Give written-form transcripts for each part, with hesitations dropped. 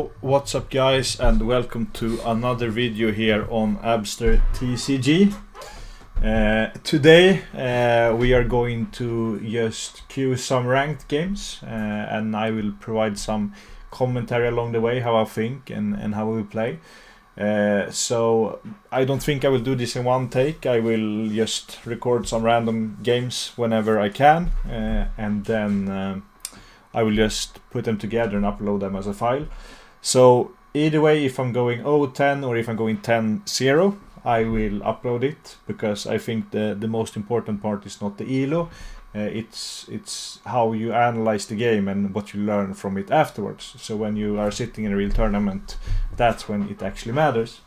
What's up guys, and welcome to another video here on AbbsterTCG. Today we are going to just queue some ranked games and I will provide some commentary along the way, how I think and how we play. So I don't think I will do this in one take. I will just record some random games whenever I can and then I will just put them together and upload them as a file. So either way, if I'm going 0-10 or if I'm going 10-0, I will upload it, because I think the most important part is not the elo, it's how you analyze the game and what you learn from it afterwards. So when you are sitting in a real tournament, that's when it actually matters.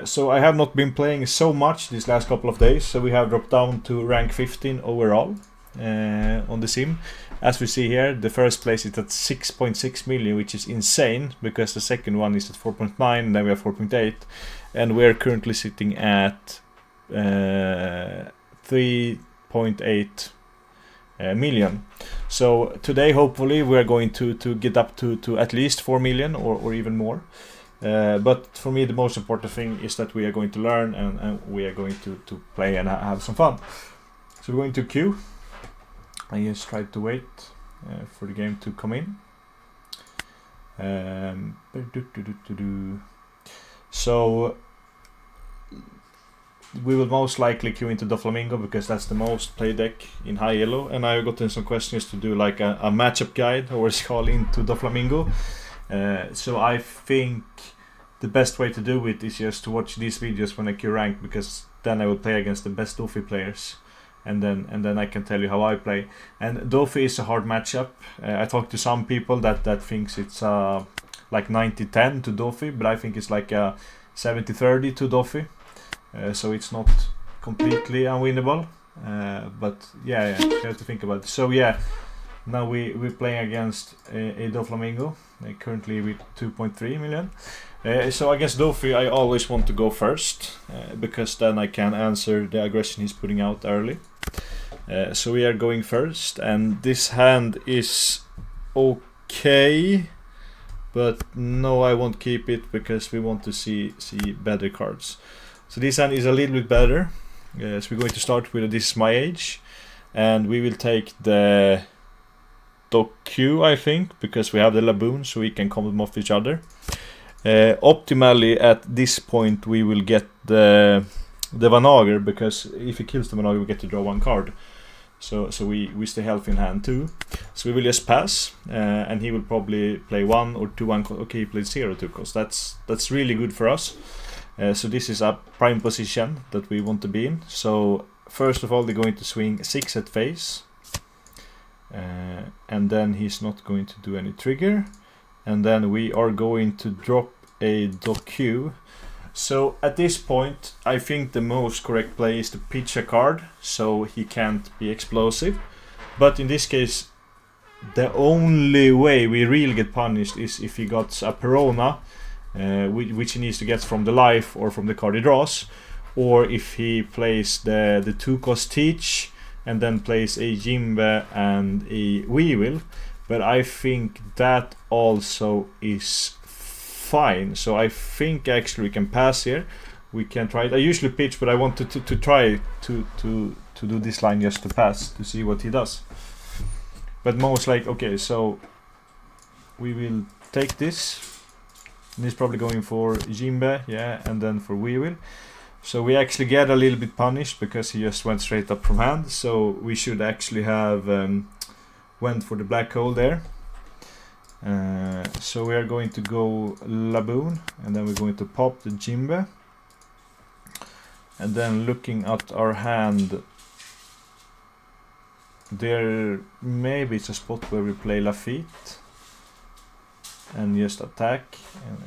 So I have not been playing so much these last couple of days, so we have dropped down to rank 15 overall on the sim. As we see here, the first place is at 6.6 million, which is insane, because the second one is at 4.9, and then we have 4.8, and we're currently sitting at 3.8 million. So today hopefully we're going to get up to at least 4 million or even more. But for me the most important thing is that we are going to learn and we are going to play and have some fun. So we're going to queue. I just tried to wait for the game to come in. So we will most likely queue into Doflamingo, because that's the most played deck in high yellow, and I've gotten some questions to do like a matchup guide, or it's called, into Doflamingo. So I think the best way to do it is just to watch these videos when I queue rank, because then I will play against the best Dofi players. And then I can tell you how I play. And Dofi is a hard matchup. I talked to some people that thinks it's like 90-10 to Dofi, but I think it's like a 70-30 to Dofi. So it's not completely unwinnable. But yeah, you have to think about it. So yeah, now we're playing against a Doflamingo, currently with 2.3 million. So against Dofi I always want to go first, because then I can answer the aggression he's putting out early. So we are going first, and this hand is okay, but no, I won't keep it, because we want to see better cards. So this hand is a little bit better. So we're going to start with This Is My Age, and we will take the Q, I think, because we have the Laboon, so we can come off each other. Optimally at this point we will get the Vanager, because if he kills the Vanager we get to draw one card. So we stay healthy in hand too. So we will just pass, and he will probably play 1 or 2 1. Okay, he played 0 2 cost. That's really good for us. So this is a prime position that we want to be in. So first of all they're going to swing 6 at face, and then he's not going to do any trigger, and then we are going to drop a Q. So at this point I think the most correct play is to pitch a card so he can't be explosive, but in this case the only way we really get punished is if he got a Perona, which he needs to get from the life or from the card he draws, or if he plays the 2-cost Teach and then plays a Jimbe and a Weevil. But I think that also is fine. So I think actually we can pass here. We can try it. I usually pitch, but I wanted to try to do this line just to pass, to see what he does. But most like, okay, so we will take this. And he's probably going for Jimbe, yeah, and then for Weevil. So we actually get a little bit punished because he just went straight up from hand. So we should actually have went for the black hole there. So we are going to go Laboon, and then we're going to pop the Jimbe. And then looking at our hand, there maybe it's a spot where we play Lafitte and just attack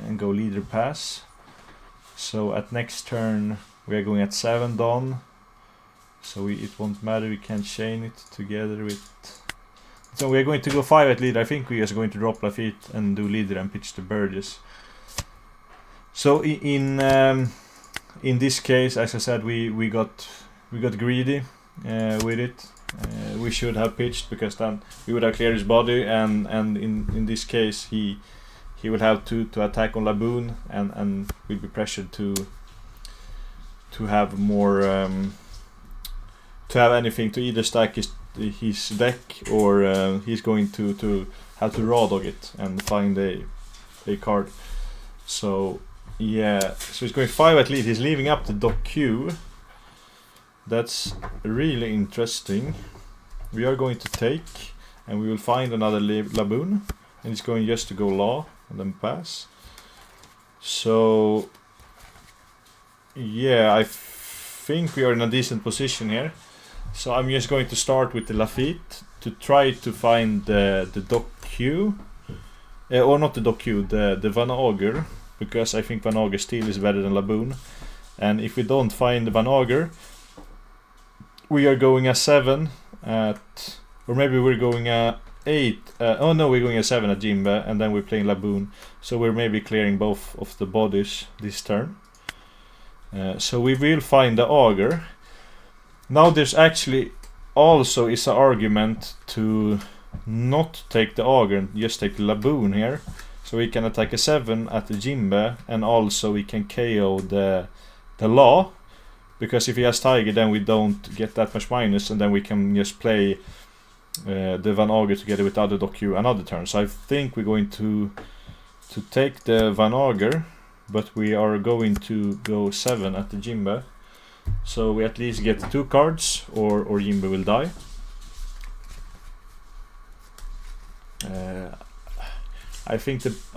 and go leader pass. So at next turn we are going at 7 Don, so it won't matter, we can chain it together with. So we are going to go 5 at leader. I think we are going to drop Lafitte and do leader and pitch the Burgess. So in this case, as I said, we got greedy with it. We should have pitched, because then we would have cleared his body, and in this case he he will have to attack on Laboon, and will be pressured to have more to have anything to either stack his deck, or he's going to have to raw dog it and find a card. So yeah, so he's going 5 at least. He's leaving up the dock Q. That's really interesting. We are going to take, and we will find another Laboon, and he's going just to go law and then pass. So yeah, I think we are in a decent position here. So I'm just going to start with the Lafitte to try to find the dock Q, or not the dock Q, the Van Auger, because I think Van Auger Steel is better than Laboon. And if we don't find the Van Auger, we are going a 7 at, or maybe we're going a 8. Oh no, we're going a 7 at Jimba, and then we're playing Laboon. So we're maybe clearing both of the bodies this turn. So we will find the Auger. Now there's actually also is an argument to not take the Auger and just take the Laboon here. So we can attack a 7 at the Jimba, and also we can KO the Law. Because if he has Tiger, then we don't get that much minus, and then we can just play the Van Auger together with the other dock Q another turn. So I think we're going to take the Van Auger, but we are going to go 7 at the Jimba. So we at least get 2 cards, or Jimba will die. I think this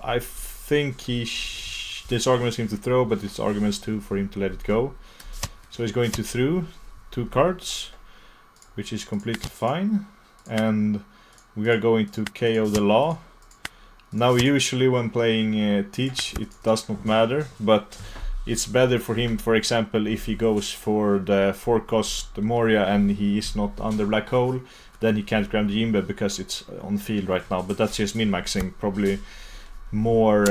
argument is him to throw, but it's arguments too for him to let it go. So he's going to throw 2 cards, which is completely fine, and we are going to KO the Law. Now usually when playing Teach it does not matter, but it's better for him, for example, if he goes for the 4-cost Moria and he is not under Black Hole, then he can't grab the Jimba because it's on field right now, but that's just min-maxing, probably more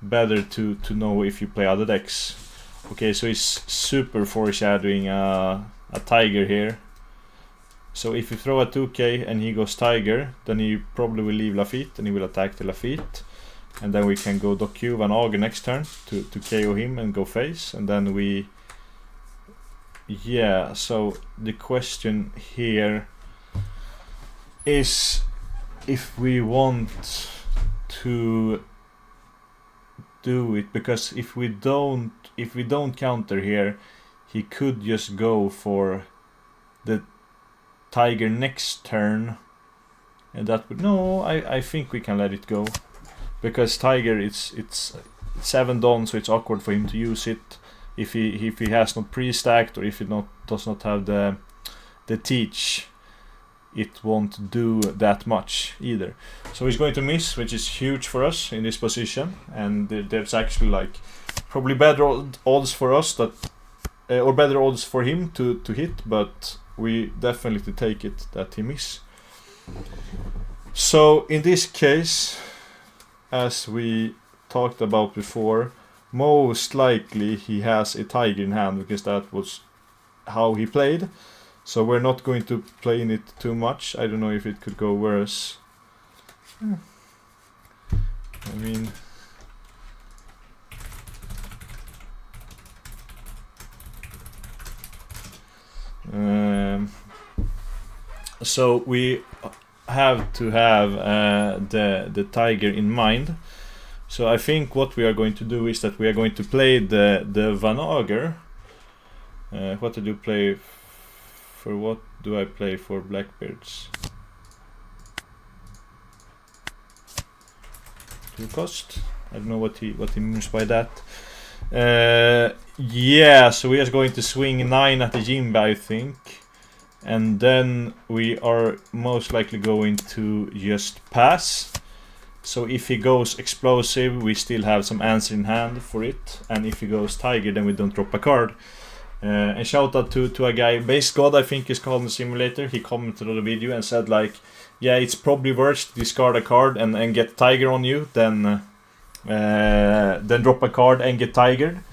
better to know if you play other decks. Okay, so he's super foreshadowing a Tiger here. So if you throw a 2k and he goes Tiger, then he probably will leave Lafitte and he will attack the Lafitte. And then we can go dock Q Van Auger next turn to KO him and go face. And then we... Yeah, so the question here is if we want to do it, because if we don't counter here, he could just go for the Tiger next turn, and that would... No, I think we can let it go, because Tiger it's 7 Don, so it's awkward for him to use it if he has not pre-stacked, or if he does not have the Teach. It won't do that much either. So he's going to miss, which is huge for us in this position, and there's actually like probably better odds for us that, or better odds for him to hit, but we definitely take it that he miss. So in this case, as we talked about before, most likely he has a Tiger in hand, because that was how he played. So we're not going to play in it too much. I don't know if it could go worse. I mean... so we have to have the Tiger in mind. So I think what we are going to do is that we are going to play the Van Auger. What do you play? For what do I play for Blackbeards? 2 cost. I don't know what he means by that. Yeah, so we are going to swing 9 at the Jimba, I think, and then we are most likely going to just pass. So if he goes explosive, we still have some answer in hand for it, and if he goes Tiger, then we don't drop a card. And shout out to a guy, Base God I think is called in the simulator. He commented on the video and said like, yeah, it's probably worse to discard a card and get Tiger on you than drop a card and get Tigered,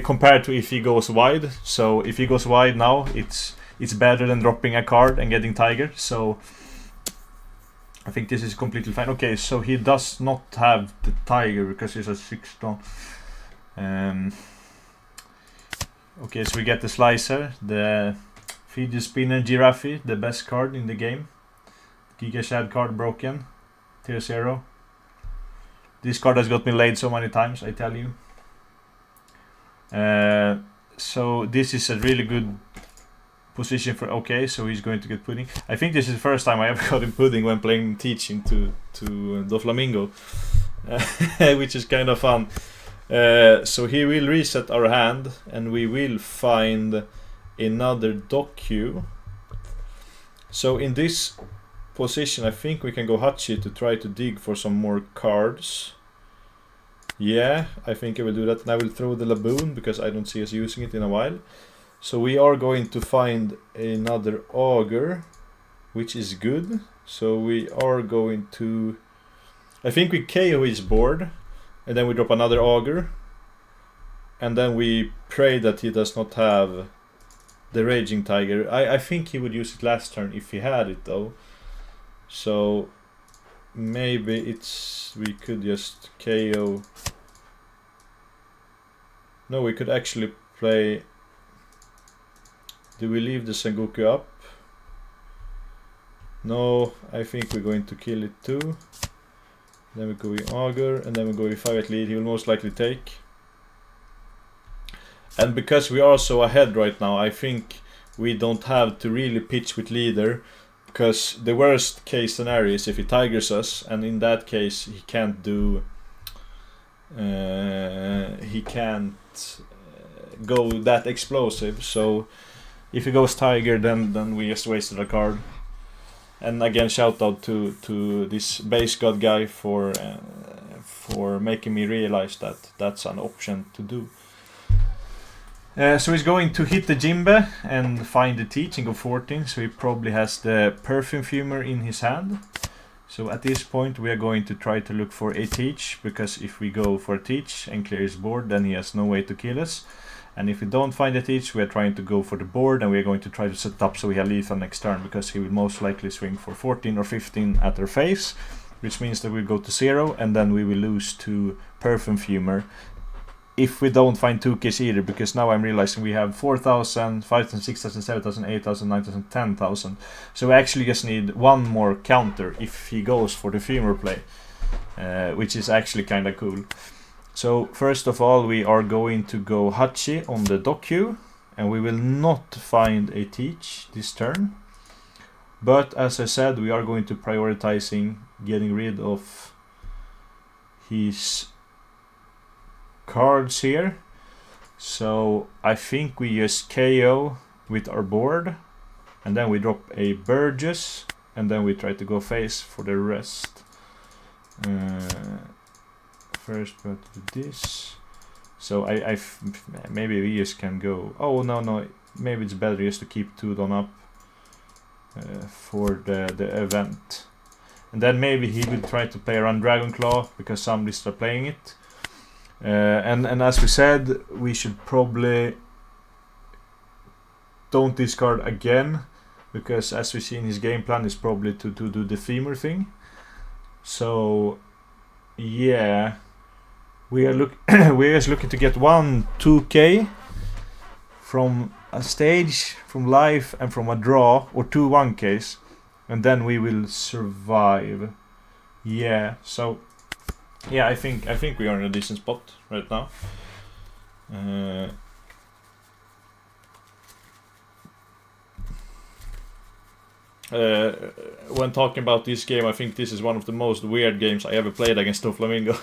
compared to if he goes wide. So if he goes wide now, it's better than dropping a card and getting Tiger. So I think this is completely fine. Okay, so he does not have the tiger because he's a 6-stone. Okay, so we get the slicer, the fidget spinner giraffe, the best card in the game. Giga Shad card broken, tier 0. This card has got me laid so many times, I tell you. So this is a really good position for. Okay, so he's going to get pudding. I think this is the first time I ever got him pudding when playing teaching to Doflamingo, which is kind of fun. So he will reset our hand, and we will find another docu. So in this position, I think we can go Hachi to try to dig for some more cards. Yeah, I think I will do that, and I will throw the Laboon because I don't see us using it in a while. So we are going to find another Augur, which is good. So we are going to, I think we KO his board, and then we drop another Augur, and then we pray that he does not have the Raging Tiger. I think he would use it last turn if he had it though. So maybe we could just KO. No, we could actually play. Do we leave the Sengoku up? No, I think we're going to kill it too. Then we go with Augur, and then we go with 5 at lead. He will most likely take. And because we are so ahead right now, I think we don't have to really pitch with leader, because the worst case scenario is if he tigers us, and in that case he can't do. He can't go that explosive. So if he goes tiger, then we just wasted a card. And again, shout out to this base god guy for making me realize that that's an option to do. So he's going to hit the Jimbe and find the Teach and go 14. So he probably has the Perfumer in his hand. So at this point we are going to try to look for a Teach, because if we go for a Teach and clear his board, then he has no way to kill us. And if we don't find a Teach, we are trying to go for the board, and we are going to try to set it up so we have lethal next turn, because he will most likely swing for 14 or 15 at our face, which means that we'll go to 0, and then we will lose to Perfumer. If we don't find 2Ks either, because now I'm realizing we have 4,000, 5,000, 6,000, 7,000, 8,000, 9,000, 10,000. So we actually just need one more counter if he goes for the femur play, which is actually kind of cool. So first of all, we are going to go Hachi on the docu, and we will not find a Teach this turn. But as I said, we are going to prioritizing getting rid of his cards here. So I think we just KO with our board, and then we drop a Burgess, and then we try to go face for the rest. First, but this. So maybe we just can go. Oh no, maybe it's better just to keep 2 done up for the event, and then maybe he will try to play around Dragon Claw because somebody started playing it. And as we said, we should probably don't discard again, because as we see in his game plan is probably to do the femur thing. So yeah, we are we're just looking to get 1 2k from a stage, from life, and from a draw, or 2 1ks, and then we will survive. Yeah, so yeah, I think we are in a decent spot right now. When talking about this game, I think this is one of the most weird games I ever played against Doflamingo.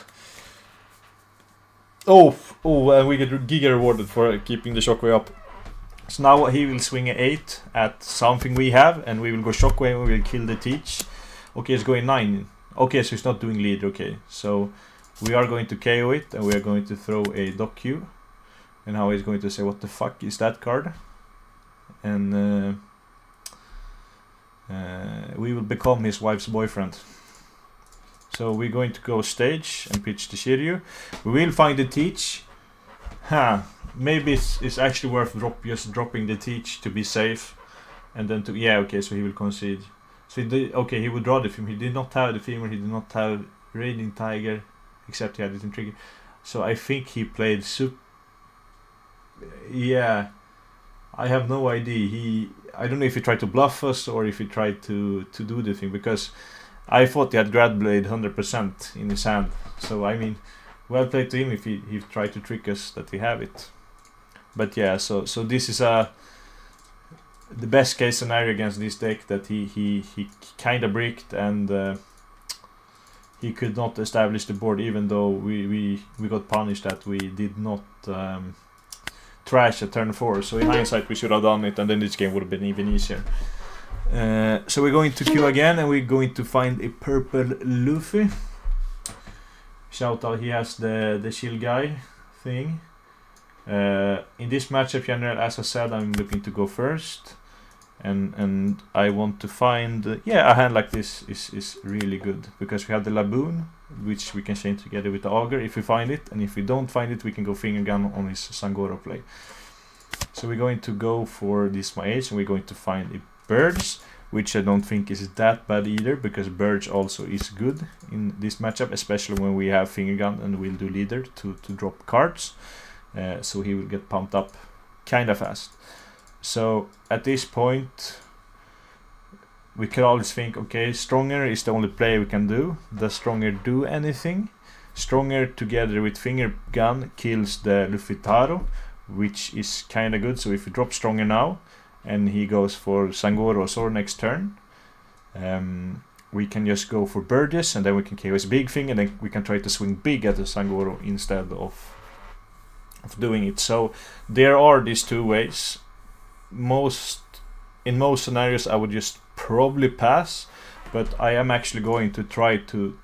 And we get Giga rewarded for keeping the Shockwave up. So now he will swing an 8 at something we have, and we will go Shockwave and we will kill the Teach. Okay, it's going 9. Okay, so it's not doing lead. Okay, so we are going to KO it, and we are going to throw a docu. And now he's going to say, what the fuck is that card? And we will become his wife's boyfriend. So we're going to go stage and pitch the Shiryu. We will find the Teach. Maybe it's actually worth just dropping the Teach to be safe. And then yeah, okay, so he will concede. So okay, he would draw the femur. He did not have the femur. He did not have Raging Tiger, except he had it in trigger. So I think he played yeah, I have no idea. I don't know if he tried to bluff us or if he tried to do the thing, because I thought he had Grad Blade 100% in his hand. So I mean, well played to him if he tried to trick us that we have it. But yeah, so this is the best case scenario against this deck, that he kind of bricked, and he could not establish the board, even though we got punished that we did not trash at turn 4. So in hindsight we should have done it, and then this game would have been even easier. So we're going to queue again, and we're going to find a purple Luffy. Shout out, he has the shield guy thing. In this matchup general, as I said, I'm looking to go first, and I want to find a hand like this is really good, because we have the Laboon, which we can chain together with the Augur if we find it, and if we don't find it we can go finger gun on his Sangoro play. So we're going to go for this my age, and we're going to find a Birds, which I don't think is that bad either, because Birds also is good in this matchup, especially when we have finger gun and we'll do leader to drop cards. So he will get pumped up kind of fast. So at this point we can always think, okay, Stronger is the only play we can do. Does Stronger do anything? Stronger together with finger gun kills the Luffy-Taro, which is kind of good. So if we drop Stronger now and he goes for Sangoro or Sword next turn, we can just go for Burgess, and then we can KO his big thing, and then we can try to swing big at the Sangoro instead of doing it. So there are these two ways. In most scenarios I would just probably pass, but I am actually going to try to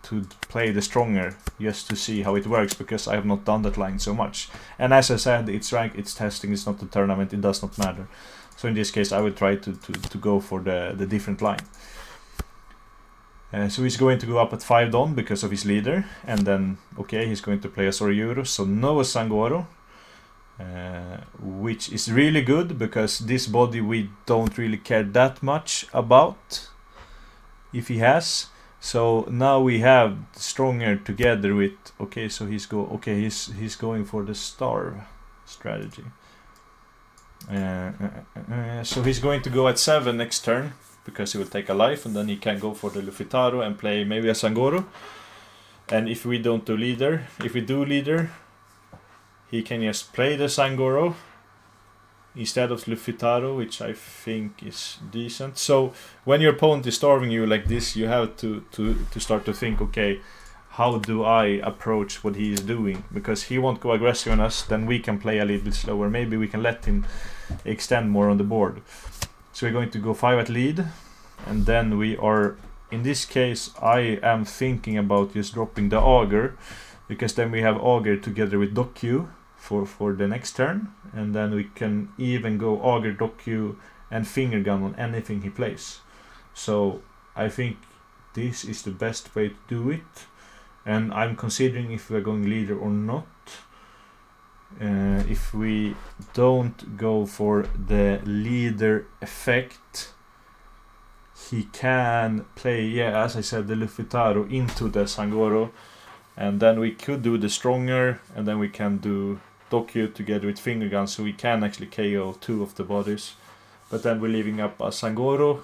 play the Stronger just to see how it works, because I have not done that line so much. And as I said, it's rank, it's testing, it's not a tournament, it does not matter. So in this case I would try to go for the different line. So he's going to go up at 5 Don because of his leader, and then okay, he's going to play a Sorayuru, so no Sangoro. Which is really good, because this body we don't really care that much about if he has. So now we have Stronger together with okay, so he's going for the Starve strategy. So he's going to go at 7 next turn, because he will take a life, and then he can go for the Luffy-Taro and play maybe a Sangoro. And if we don't do leader, if we do leader, he can just play the Sangoro instead of Luffy-Taro, which I think is decent. So when your opponent is starving you like this, you have to start to think, okay, how do I approach what he is doing? Because he won't go aggressive on us, then we can play a little bit slower. Maybe we can let him extend more on the board. So we're going to go 5 at lead, and then we are, in this case, I am thinking about just dropping the Augur, because then we have Augur together with Dokyu for the next turn, and then we can even go Augur, Dokyu and finger gun on anything he plays. So I think this is the best way to do it, and I'm considering if we're going leader or not. If we don't go for the leader effect, he can play, as I said, the Luffy-Taro into the Sangoro, and then we could do the Stronger, and then we can do Dokyu together with finger gun, so we can actually KO 2 of the bodies. But then we're leaving up a Sangoro,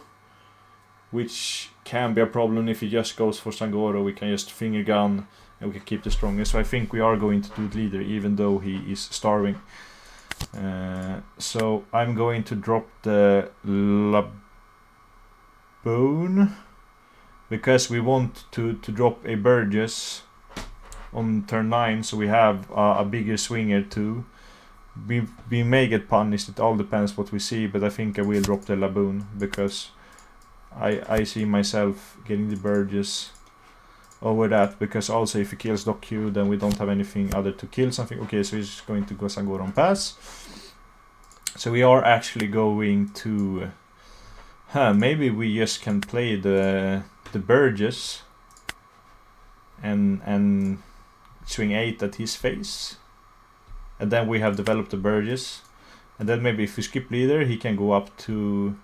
which can be a problem. If he just goes for Sangoro, we can just finger gun and we can keep the Stronger. So I think we are going to do leader, even though he is starving. So I'm going to drop the Laboon, because we want to drop a Burgess on turn 9, so we have a bigger swinger too. We may get punished, it all depends what we see, but I think I will drop the Laboon, because I see myself getting the Burgess over that, because also if he kills Dokyu, then we don't have anything other to kill something. Okay, so he's going to go Sangoro on pass. So we are actually going to maybe we just can play the Burgess and swing 8 at his face, and then we have developed the Burgess, and then maybe if we skip leader he can go up to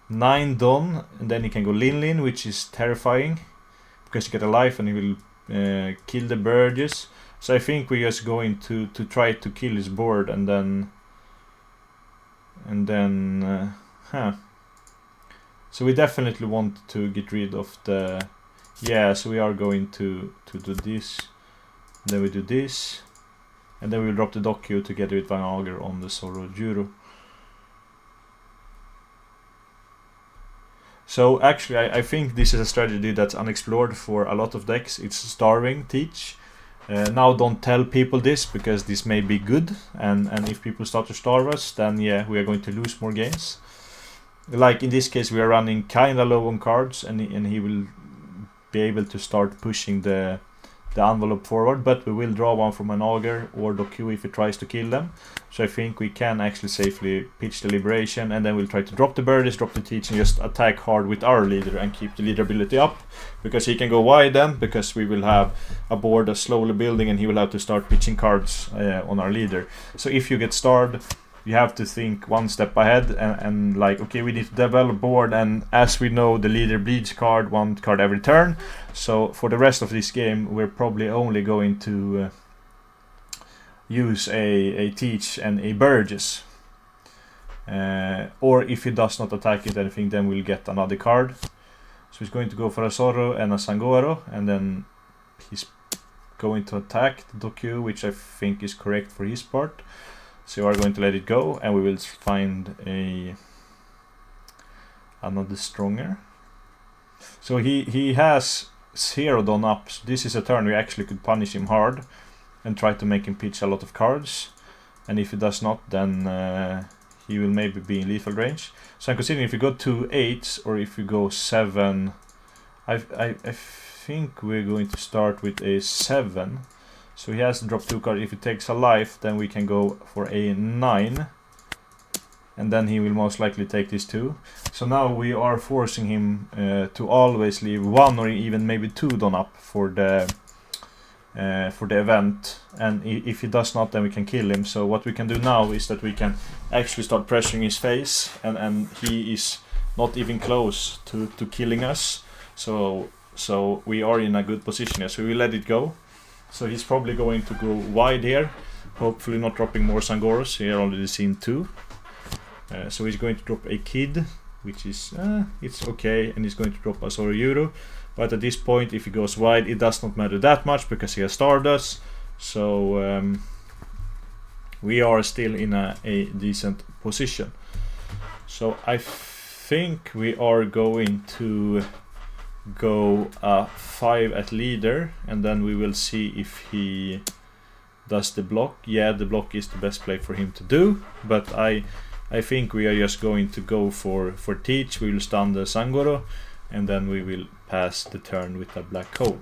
9 done, and then he can go Lin, which is terrifying because you get a life and he will kill the Burgess. So I think we're just going to try to kill his board and then So we definitely want to get rid of the so we are going to do this, then we do this, and then we'll drop the Doku together with Van Auger on the Zoro Juro. So actually I think this is a strategy that's unexplored for a lot of decks. It's starving teach. Now don't tell people this because this may be good, and if people start to starve us, then yeah, we are going to lose more games. Like in this case we are running kinda low on cards, and he will be able to start pushing the envelope forward, but we will draw one from an Auger or Doku if it tries to kill them. So I think we can actually safely pitch the Liberation, and then we'll try to drop the Birdies, drop the Teach, and just attack hard with our leader and keep the leader ability up, because he can go wide then, because we will have a board that's slowly building and he will have to start pitching cards on our leader. So if you get starved, you have to think one step ahead and like, okay, we need to develop board, and as we know, the leader bleeds one card every turn. So for the rest of this game, we're probably only going to use a Teach and a Burgess. Or if he does not attack it anything, then we'll get another card. So he's going to go for a Zoro and a Sangoro, and then he's going to attack the Doku, which I think is correct for his part. So we are going to let it go, and we will find another stronger. So he has 0 done up. So this is a turn we actually could punish him hard and try to make him pitch a lot of cards. And if he does not, then he will maybe be in lethal range. So I'm considering if we go 2 8s or if we go 7. I think we're going to start with a 7. So he has to drop 2 cards. If he takes a life, then we can go for a 9. And then he will most likely take this 2. So now we are forcing him to always leave 1 or even maybe 2 done up for the event. And if he does not, then we can kill him. So what we can do now is that we can actually start pressuring his face, and he is not even close to killing us. So we are in a good position here. So we let it go. So he's probably going to go wide here, hopefully not dropping more Sangoros. Here already seen 2. So he's going to drop a Kid, which is it's okay, and he's going to drop a Zoro Juro. But at this point, if he goes wide, it does not matter that much because he has starved us. So we are still in a decent position. So I think we are going to go 5 at leader, and then we will see if he does the block. Yeah, the block is the best play for him to do, but I think we are just going to go for Teach. We will stun the Sangoro, and then we will pass the turn with a black hole.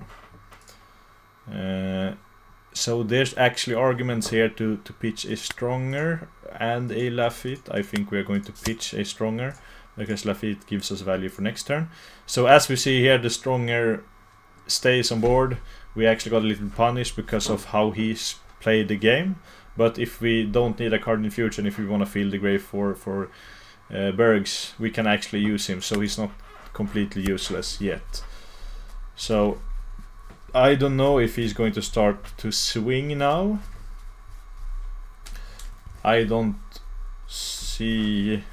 So there's actually arguments here to pitch a stronger and a Lafitte. I think we are going to pitch a stronger, because Lafitte gives us value for next turn. So as we see here, the stronger stays on board. We actually got a little punished because of how he's played the game. But if we don't need a card in the future, and if we want to fill the grave for Bergs, we can actually use him. So he's not completely useless yet. So I don't know if he's going to start to swing now. I don't see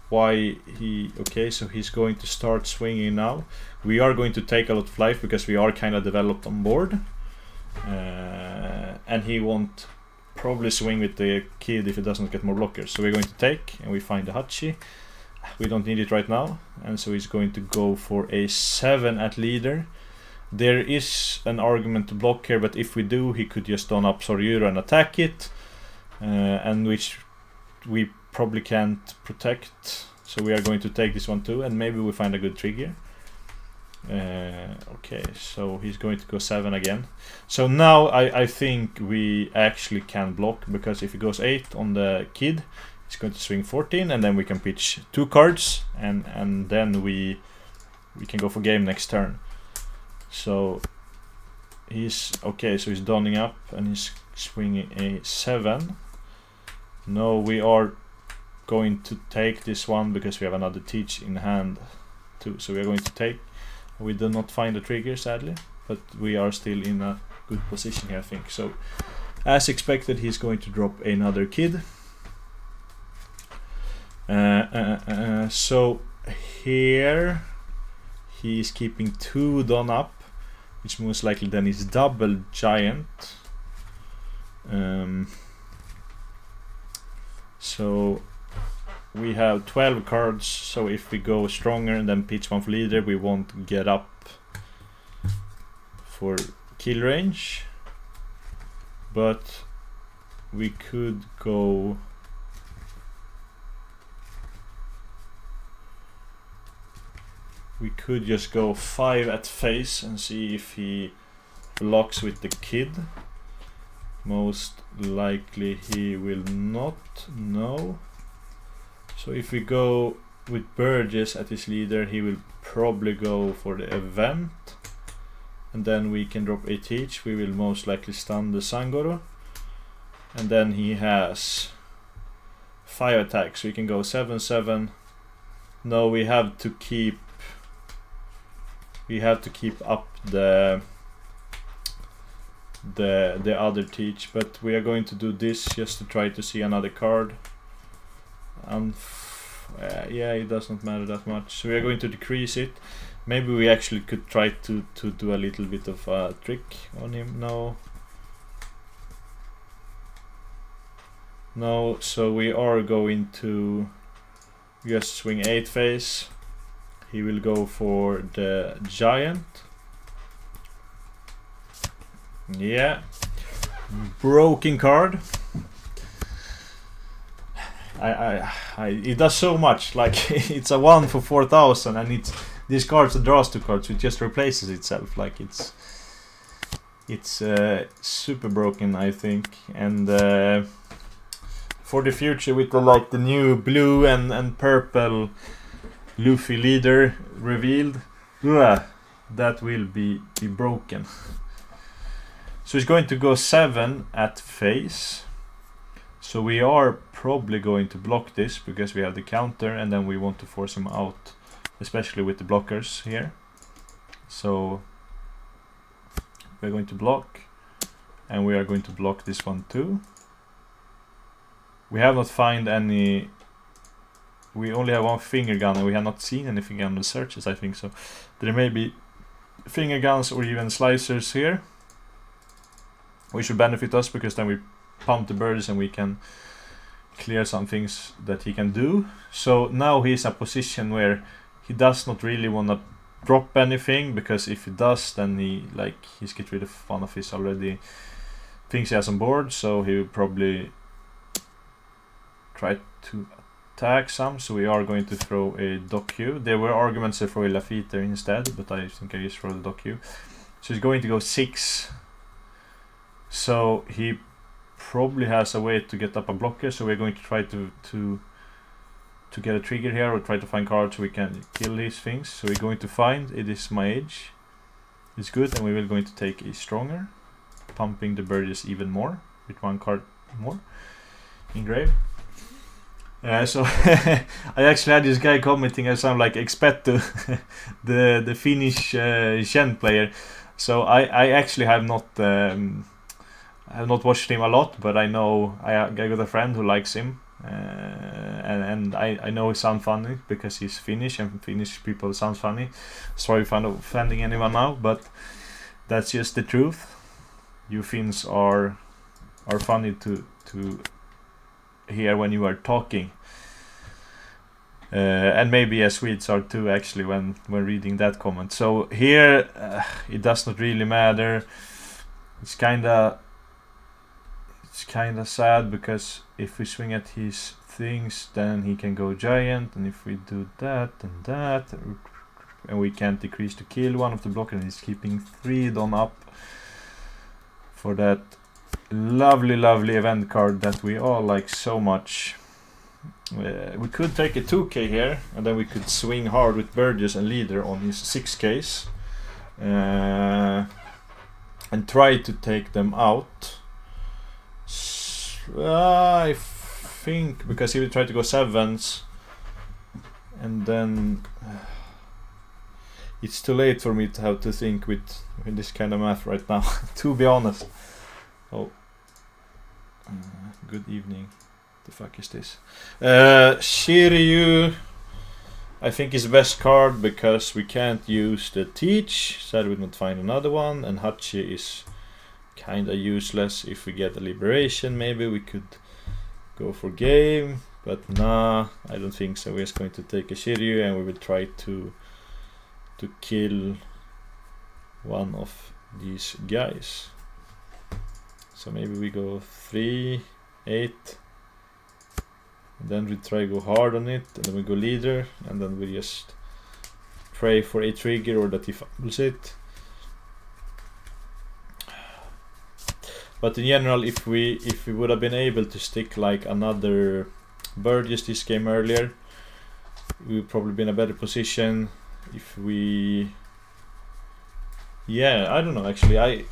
why he... Okay, so he's going to start swinging now. We are going to take a lot of life because we are kind of developed on board. And he won't probably swing with the Kid if he doesn't get more blockers. So we're going to take, and we find the Hachi. We don't need it right now, and so he's going to go for a 7 at leader. There is an argument to block here, but if we do, he could just stun up Zoro Juro and attack it, and which we probably can't protect. So we are going to take this one too, and maybe we find a good trigger. Okay, so he's going to go 7 again. So now I think we actually can block, because if he goes 8 on the Kid, he's going to swing 14, and then we can pitch 2 cards, and then we can go for game next turn. So he's okay, so he's donning up and he's swinging a 7. No, we are going to take this one because we have another teach in hand too. So we are going to take. We do not find the trigger, sadly, but we are still in a good position here, I think. So as expected, he's going to drop another kid. So here he is keeping 2 done up, which most likely then is double giant. So we have 12 cards, so if we go stronger and then pitch one for leader, we won't get up for kill range. But we could go... We could just go 5 at face and see if he blocks with the kid. Most likely he will not, no. So if we go with Burgess at his leader, he will probably go for the event. And then we can drop a teach. We will most likely stun the Sangoro. And then he has 5 attacks. We can go 7-7. No, we have to keep up the other teach, but we are going to do this just to try to see another card. Yeah, it does not matter that much. So we are going to decrease it. Maybe we actually could try to do a little bit of a trick on him. No, so we are going to just swing 8 face. He will go for the giant. Yeah, broken card. It does so much. Like it's a 1 for 4,000, and it's discards and draws 2 cards. It just replaces itself. Like it's super broken, I think. And for the future, with the new blue and purple Luffy leader revealed, that will be broken. So he's going to go 7 at face. So we are probably going to block this because we have the counter, and then we want to force him out, especially with the blockers here. So we're going to block, and we are going to block this one too. We have not found any. We only have 1 finger gun, and we have not seen anything on the searches, I think. So there may be finger guns or even slicers here, which will benefit us because then we pump the birds and we can clear some things that he can do. So now he's in a position where he does not really want to drop anything, because if he does, then he's get rid of one of his already things he has on board. So he will probably try to attack some. So we are going to throw a docu. There were arguments to throw a Lafitte there instead, but I think I just throw the docu. So he's going to go 6. So he probably has a way to get up a blocker. So we're going to try to get a trigger here, or try to find cards so we can kill these things. So we're going to find it is my age. It's good, and we will going to take a stronger, pumping the Burgess even more with 1 card more in grave. So I actually had this guy commenting, I sound like Expetto, the Finnish Shen player. So I actually have not watched him a lot, but I know I got a friend who likes him, and I know he sounds funny because he's Finnish, and Finnish people sound funny. Sorry if I'm offending anyone now, but that's just the truth. You Finns are funny to hear when you are talking, and maybe as Swedes are too, actually, when reading that comment. So here it does not really matter. It's kinda sad, because if we swing at his things, then he can go giant, and if we do that and that, and we can't decrease to kill one of the blockers, and he's keeping 3 done up for that lovely event card that we all like so much. We could take a 2k here, and then we could swing hard with Burgess and leader on his 6ks, and try to take them out. I think because he will try to go 7s, and then it's too late for me to have to think with this kind of math right now. To be honest. Oh, good evening. The fuck is this? Shiryu, I think is the best card because we can't use the teach, so I would not find another one, and Hachi is kinda useless. If we get a liberation, maybe we could go for game, but nah, I don't think so. We're just going to take a Shiryu and we will try to kill one of these guys. So maybe we go 3, 8, and then we try to go hard on it, and then we go leader, and then we just pray for a trigger or that he fumbles it. But in general, if we would have been able to stick like another Burgess this game earlier, we would probably be in a better position. If we, yeah, I don't know actually.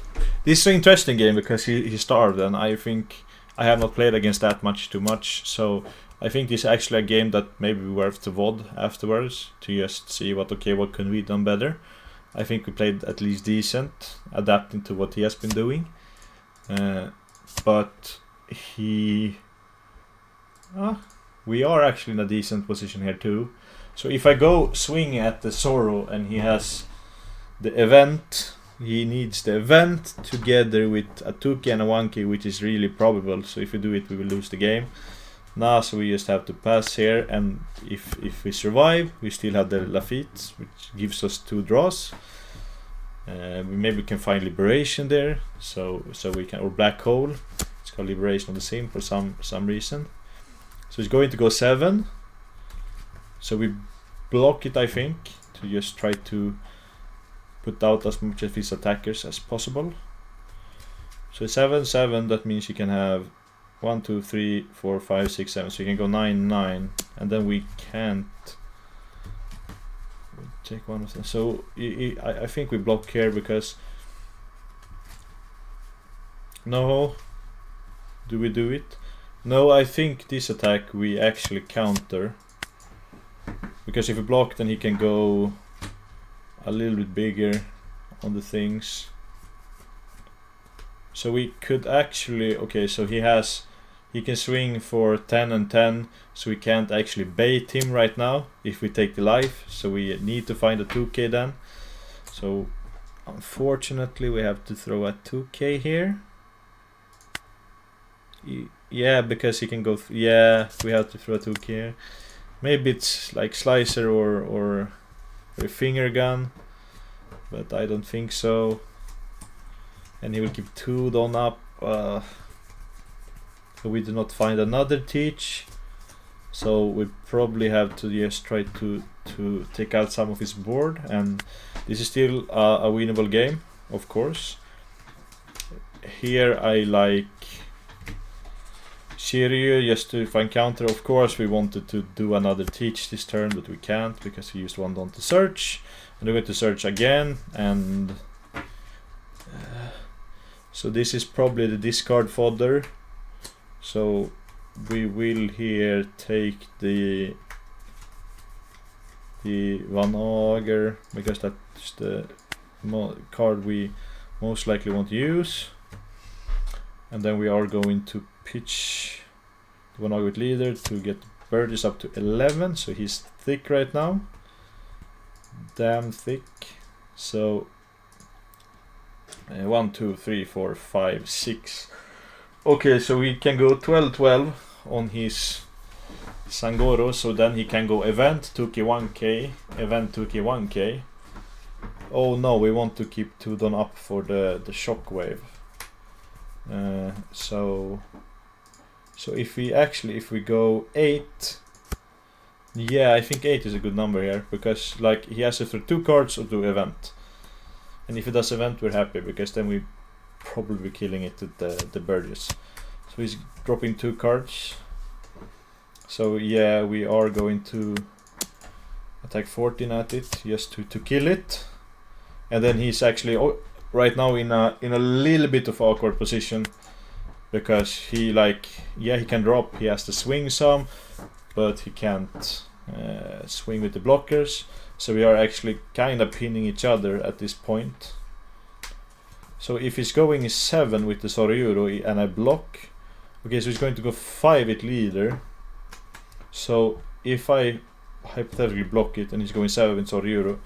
This is an interesting game because he starved, and I think I have not played against that too much. So I think this is actually a game that maybe worth to VOD afterwards to just see what can we done better. I think we played at least decent, adapting to what he has been doing. But we are actually in a decent position here too. So if I go swing at the Zoro and he has the event, he needs the event together with a 2k and a 1k, which is really probable. So if we do it, we will lose the game. Now, so we just have to pass here, and if we survive, we still have the Lafitte, which gives us 2 draws. We maybe can find liberation there, so we can, or black hole. It's called liberation of the sim for some reason. So it's going to go 7. So we block it, I think, to just try to put out as much of his attackers as possible. So 7/7, that means you can have 1, 2, 3, 4, 5, 6, 7. So you can go 9, 9, and then we can't take one of them. So I think we block here because no. Do we do it? No, I think this attack we actually counter, because if we block, then he can go a little bit bigger on the things. So we could actually, okay, so he can swing for 10 and 10, so we can't actually bait him right now if we take the life, so we need to find a 2k then. So unfortunately we have to throw a 2k here. Yeah, because he can go, yeah, we have to throw a 2k here. Maybe it's like slicer or a finger gun, but I don't think so. And he will keep 2 down up. So we do not find another teach. So we probably have to just try to take out some of his board, and this is still a winnable game, of course. Here I like Shiryu just to find counter. Of course we wanted to do another teach this turn, but we can't because he used 1 down to search, and we're going to search again, and so this is probably the discard fodder. So we will here take the Van Auger, because that's the card we most likely want to use, and then we are going to pitch the Van Auger with leader to get Burgess up to 11, so he's thick right now, damn thick. So 1, 2, 3, 4, 5, 6. Okay, so we can go 12/12 on his Sangoro, so then he can go event 2k 1k, event 2k 1k. Oh no, we want to keep 2 down up for the shockwave. So if we go 8, yeah, I think 8 is a good number here, because like he has to throw 2 cards or do event, and if he does event we're happy, because then we probably killing it with the Burgess. So he's dropping 2 cards. So yeah, we are going to attack 14 at it just to kill it, and then he's actually right now in a little bit of awkward position, because he like, yeah, he can drop, he has to swing some, but he can't swing with the blockers. So we are actually kind of pinning each other at this point. So if he's going 7 with the Sorayuro and I block, okay, so he's going to go 5 with leader. So if I hypothetically block it and he's going 7 with Sorayuro,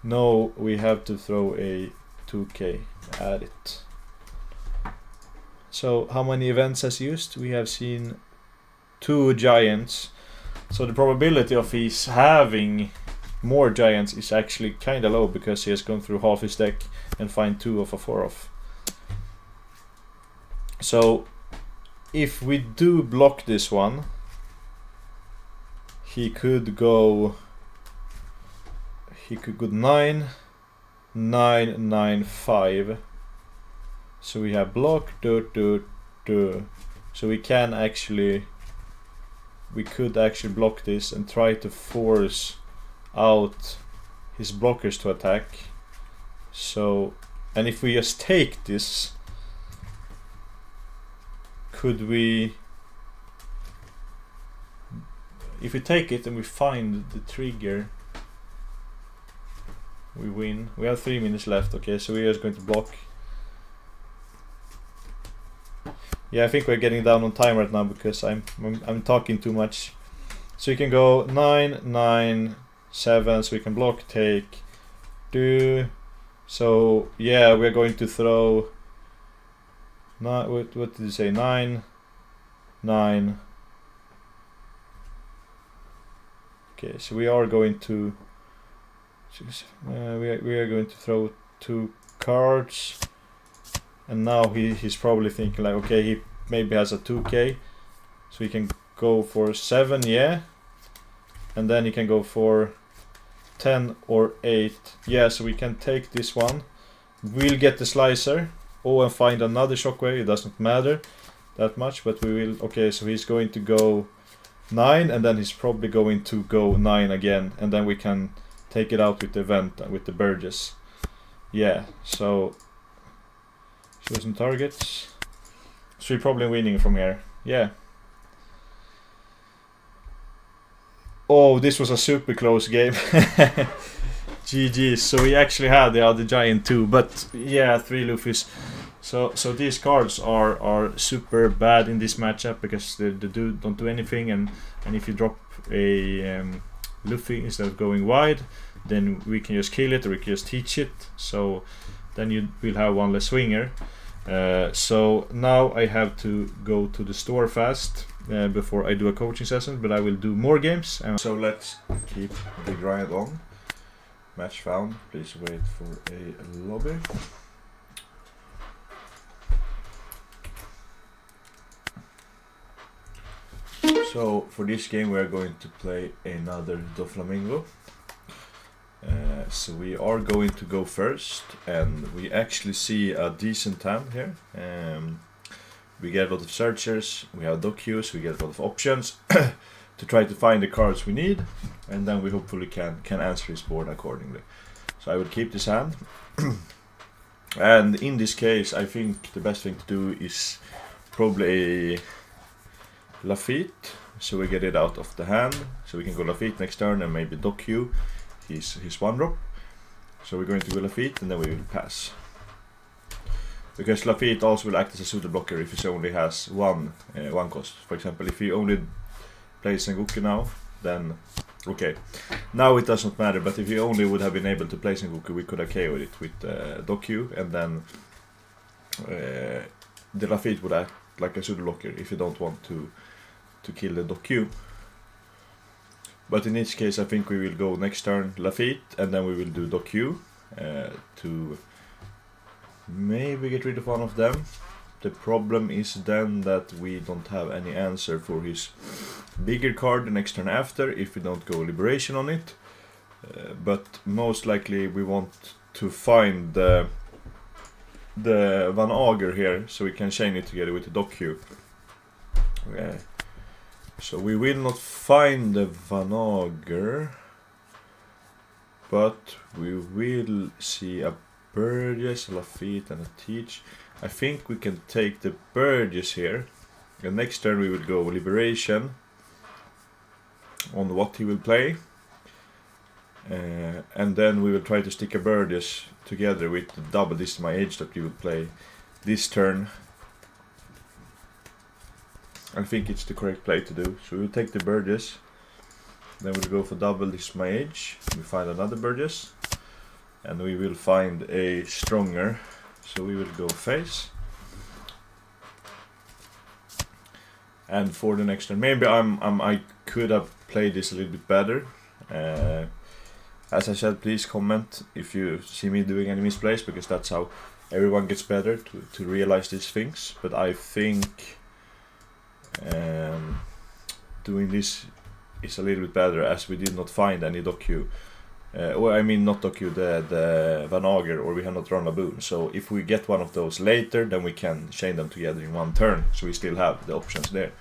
no, we have to throw a 2k at it. So how many events has used? We have seen 2 giants. So the probability of he's having more giants is actually kind of low, because he has gone through half his deck and find 2 of a 4-off. So if we do block this one, he could go 9, 9, 9, 5. So we have block, so we can actually, we could actually block this and try to force out his blockers to attack. So, and if we just take this, could we, if we take it and we find the trigger, we win. We have 3 minutes left. Okay, so we are just going to block. Yeah, I think we're getting down on time right now because I'm talking too much. So you can go 9, 9, 7. So we can block, take, do. So yeah, we're going to throw. What did you say? 9, 9. Okay, so we are going to. We are going to throw 2 cards. And now he's probably thinking like, okay, he maybe has a 2k, so he can go for 7, yeah, and then he can go for 10 or 8, yeah. So we can take this one, we'll get the slicer, and find another shockwave. It doesn't matter that much, but we will. Okay, so he's going to go 9, and then he's probably going to go 9 again, and then we can take it out with the event, with the Burgess. Yeah, so show some targets. So we're probably winning from here. Yeah. Oh, this was a super close game. GG. So we actually had the other giant too, but yeah, 3 Luffys. So these cards are super bad in this matchup because the dude don't do anything, and if you drop a Luffy instead of going wide, then we can just kill it or we can just teach it. So then you will have 1 less swinger. So now I have to go to the store fast before I do a coaching session, but I will do more games. So let's keep the grind on. Match found. Please wait for a lobby. So for this game we are going to play another Doflamingo. So we are going to go first, and we actually see a decent hand here. We get a lot of searchers, we have docus, we get a lot of options to try to find the cards we need, and then we hopefully can answer his board accordingly. So I will keep this hand. And in this case I think the best thing to do is probably a Lafitte, so we get it out of the hand, so we can go Lafitte next turn and maybe docu his 1-drop. So we're going to go Lafitte and then we will pass, because Lafitte also will act as a pseudo blocker if he only has one cost. For example, if he only plays Sengoku now, then okay, now it does not matter, but if he only would have been able to play Sengoku, we could have KO'd it with docu, and then the Lafitte would act like a pseudo blocker if you don't want to kill the docu. But in each case I think we will go next turn Lafitte, and then we will do docu to maybe get rid of one of them. The problem is then that we don't have any answer for his bigger card the next turn after if we don't go Liberation on it. But most likely we want to find the Van Auger here, so we can chain it together with the docu. So we will not find the Van Auger, but we will see a Burgess, a Lafitte and a Teach. I think we can take the Burgess here. The next turn we will go Liberation on what he will play. And then we will try to stick a Burgess together with the double this is my age that we will play this turn. I think it's the correct play to do. So we'll take the Burgess. Then we'll go for double this is my age. We find another Burgess. And we will find a stronger. So we will go face. And for the next turn, maybe I could have played this a little bit better. As I said, please comment if you see me doing any misplays, because that's how everyone gets better to realize these things. But I think doing this is a little bit better, as we did not find any docu. Or I mean not docu, the Van Ager, or we have not run Laboon. So if we get one of those later, then we can chain them together in one turn. So we still have the options there.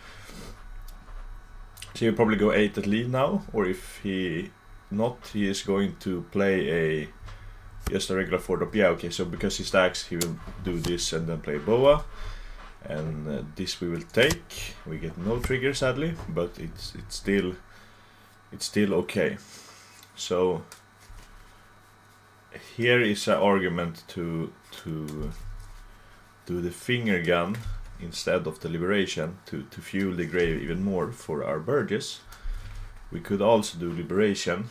So he'll probably go 8 at lead now, or if he not, he is going to play just a regular 4-drop. Yeah, okay, so because he stacks, he will do this and then play Boa. And this we will take. We get no trigger sadly, but it's still okay. So here is an argument to do the finger gun instead of the Liberation to fuel the grave even more for our Burgess. We could also do Liberation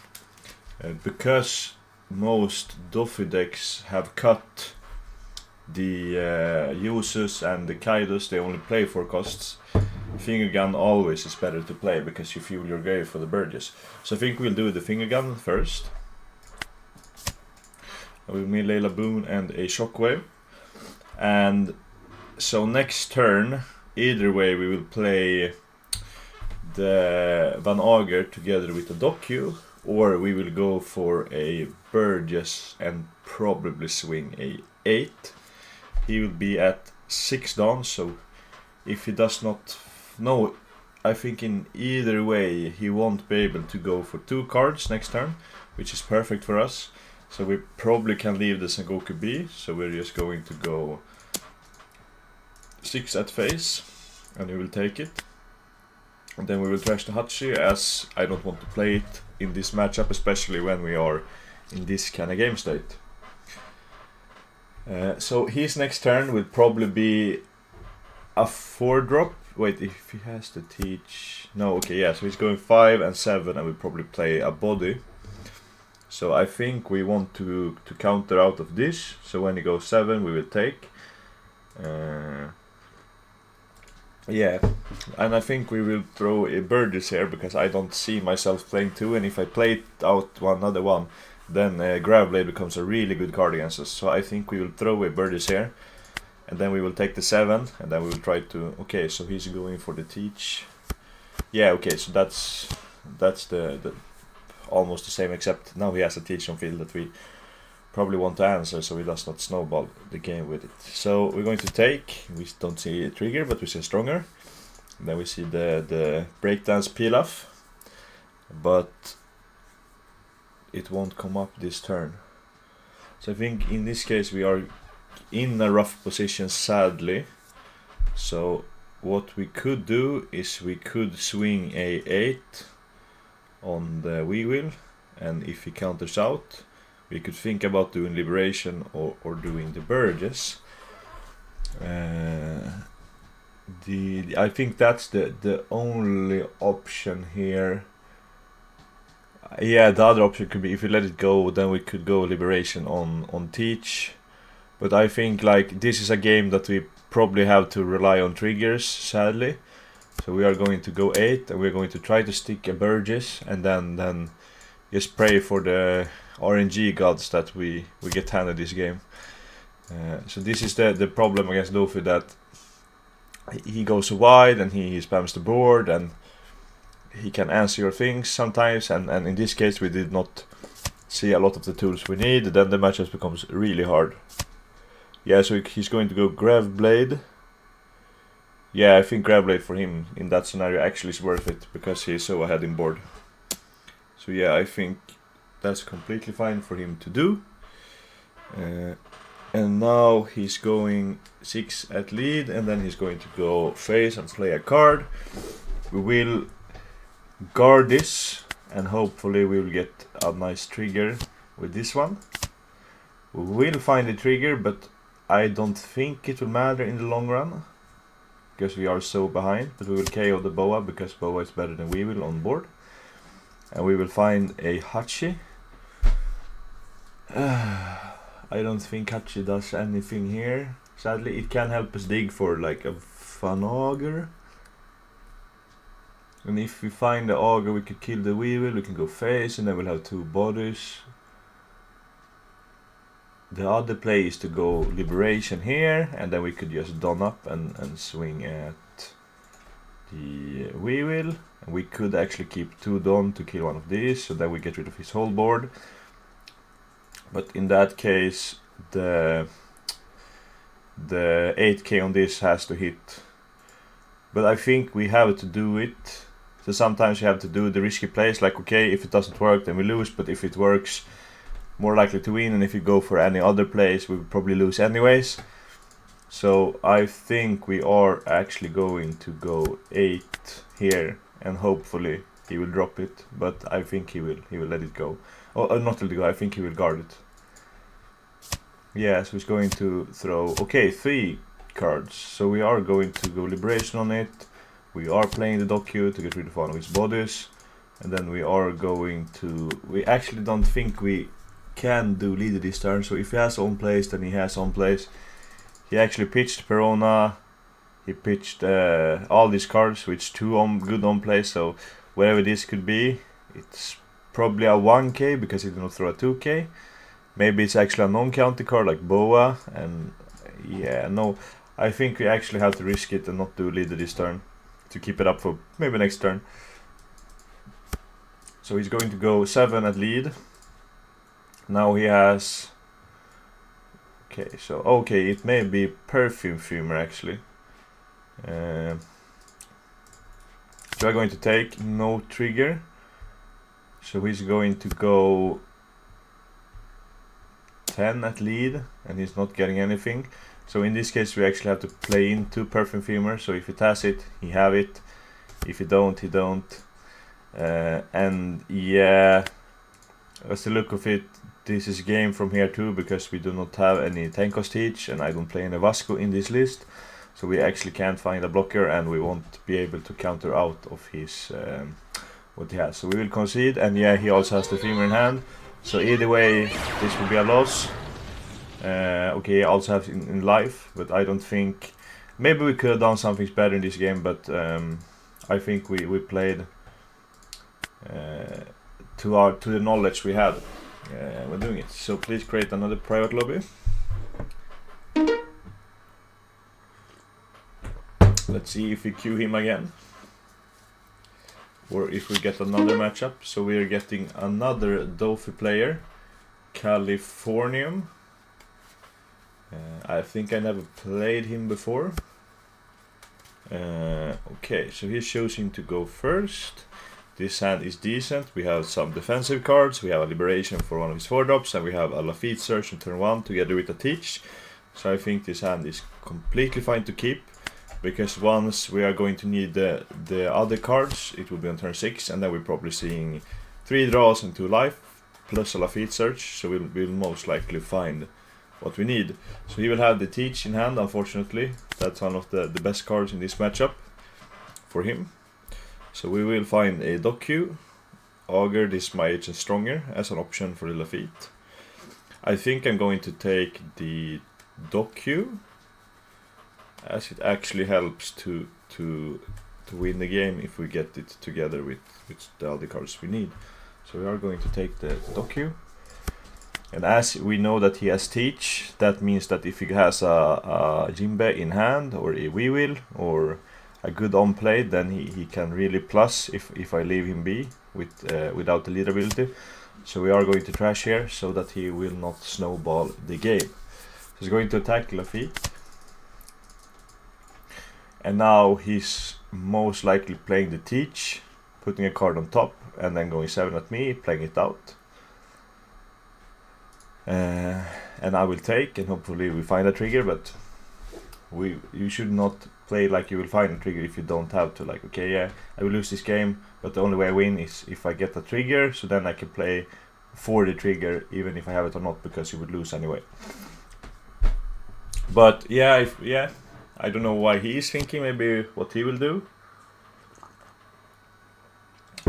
because most Doffy decks have cut the Usus and the Kaidos. They only play 4 costs. Finger gun always is better to play because you fuel your grave for the Burgess. So I think we'll do the finger gun first. We'll melee Laboon and a Shockwave. And so next turn, either way we will play the Van Ager together with the docu, or we will go for a Burgess and probably swing a 8. He will be at 6 down, so if he does not... No, I think in either way he won't be able to go for 2 cards next turn, which is perfect for us. So we probably can leave the Sengoku B, so we're just going to go 6 at face, and we will take it. And then we will trash the Hachi, as I don't want to play it in this matchup, especially when we are in this kind of game state. So his next turn will probably be a 4-drop. Wait, if he has to teach... No, okay, yeah, so he's going 5 and 7, and we'll probably play a body. So I think we want to counter out of this, so when he goes 7 we will take. Yeah, and I think we will throw a Burgess here, because I don't see myself playing 2, and if I play out another one, then Graveblade becomes a really good card against us. So I think we will throw a Burgess here, and then we will take the 7, and then we will try to... Okay, so he's going for the teach. Yeah, okay, so that's the almost the same, except now he has a teach on field that we probably want to answer, so he does not snowball the game with it. So we're going to take, we don't see a trigger, but we see a stronger. And then we see the breakdance Pilaf, but it won't come up this turn. So I think in this case we are in a rough position, sadly. So what we could do is we could swing a 8 on the we will, and if he counters out, we could think about doing Liberation or doing the Burgess. I think that's the only option here. Yeah, the other option could be, if we let it go, then we could go Liberation on teach. But I think like this is a game that we probably have to rely on triggers, sadly. So we are going to go 8, and we're going to try to stick a Burgess, and then just pray for the RNG gods that we get handed this game. So this is the problem against Dofi, that he goes wide and he spams the board, and he can answer your things sometimes, and in this case we did not see a lot of the tools we need. Then the matchup becomes really hard. Yeah, so he's going to go Graveblade. Yeah, I think Graveblade for him in that scenario actually is worth it, because he is so ahead in board. So yeah, I think that's completely fine for him to do. And now he's going 6 at lead, and then he's going to go face and play a card. We will guard this, and hopefully we will get a nice trigger with this one. We will find a trigger, but I don't think it will matter in the long run, because we are so behind. But we will KO the Boa, because Boa is better than we will on board. And we will find a Hachi. I don't think Hachi does anything here. Sadly, it can help us dig for like a fun auger. And if we find the auger, we could kill the Weevil, we can go face, and then we'll have 2 bodies. The other play is to go Liberation here, and then we could just don up and swing at the Weevil. And we could actually keep 2 don to kill one of these, so then we get rid of his whole board. But in that case, the 8k on this has to hit. But I think we have to do it. So sometimes you have to do the risky plays, like okay, if it doesn't work then we lose, but if it works, more likely to win. And if you go for any other plays, we will probably lose anyways. So I think we are actually going to go 8 here, and hopefully he will drop it, but I think he will let it go. Oh, not let it go, I think he will guard it. Yeah, so he's going to throw, okay, 3 cards. So we are going to go Liberation on it. We are playing the docu to get rid of one of his bodies. And then we are going to, we actually don't think we can do leader this turn. So if he has on plays, then he has on plays. He actually pitched Perona. He pitched all these cards, which 2 good on plays. So wherever this could be, it's probably a 1k because he did not throw a 2k. Maybe it's actually a non-counter card like Boa, and yeah, no, I think we actually have to risk it and not do leader this turn to keep it up for maybe next turn. So he's going to go 7 at lead. Now he has, okay, so okay, it may be Perfume Fumer actually. So we're going to take no trigger. So he's going to go 10 at lead, and he's not getting anything. So in this case we actually have to play into Perfume Fumer. So if it has it, he have it. If he don't, he don't. And yeah, as the look of it, this is game from here too, because we do not have any Tenkos Teach, and I don't play any Vasco in this list. So we actually can't find a blocker, and we won't be able to counter out of his what he has. So we will concede, and yeah, he also has the Femur in hand. So either way, this will be a loss. Okay, he also has in life, but I don't think, maybe we could have done something better in this game, but I think we played to the knowledge we had when doing it. So please create another private lobby. Let's see if we queue him again, or if we get another matchup. So we are getting another Dofi player, Californium. I think I never played him before. Okay, so he's choosing to go first. This hand is decent. We have some defensive cards. We have a Liberation for one of his 4-drops, and we have a Lafitte Search on turn 1 together with a Teach. So I think this hand is completely fine to keep, because once we are going to need the other cards, it will be on turn 6, and then we're probably seeing 3 draws and 2 life, plus a Lafitte Search, so we'll most likely find what we need. So he will have the Teach in hand, unfortunately. That's one of the best cards in this matchup for him. So we will find a Docu. Auger this my agent stronger as an option for the Lafitte. I think I'm going to take the Docu, as it actually helps to win the game if we get it together with the other cards we need. So we are going to take the Docu. And as we know that he has Teach, that means that if he has a Jimbe in hand, or a Weevil, or a good on play, then he can really plus if I leave him be without the lead ability. So we are going to trash here so that he will not snowball the game. So he's going to attack Lafitte. And now he's most likely playing the Teach, putting a card on top, and then going 7 at me, playing it out. And and I will take, and hopefully we find a trigger, but you should not play like you will find a trigger if you don't have to. Like, okay, yeah, I will lose this game, but the only way I win is if I get a trigger, so then I can play for the trigger even if I have it or not, because you would lose anyway. But yeah, I don't know why he is thinking, maybe what he will do.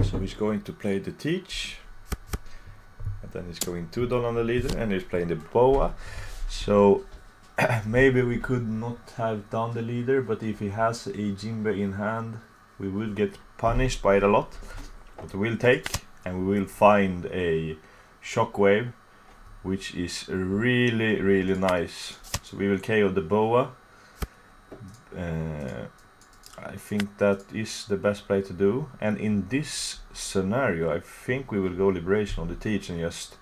So he's going to play the Teach, and then he's going 2 down on the leader, and he's playing the Boa. So maybe we could not have down the leader, but if he has a Jimbe in hand, we will get punished by it a lot. But we'll take, and we will find a Shockwave, which is really, really nice. So we will KO the Boa. I think that is the best play to do, and in this scenario I think we will go Liberation on the Teach and just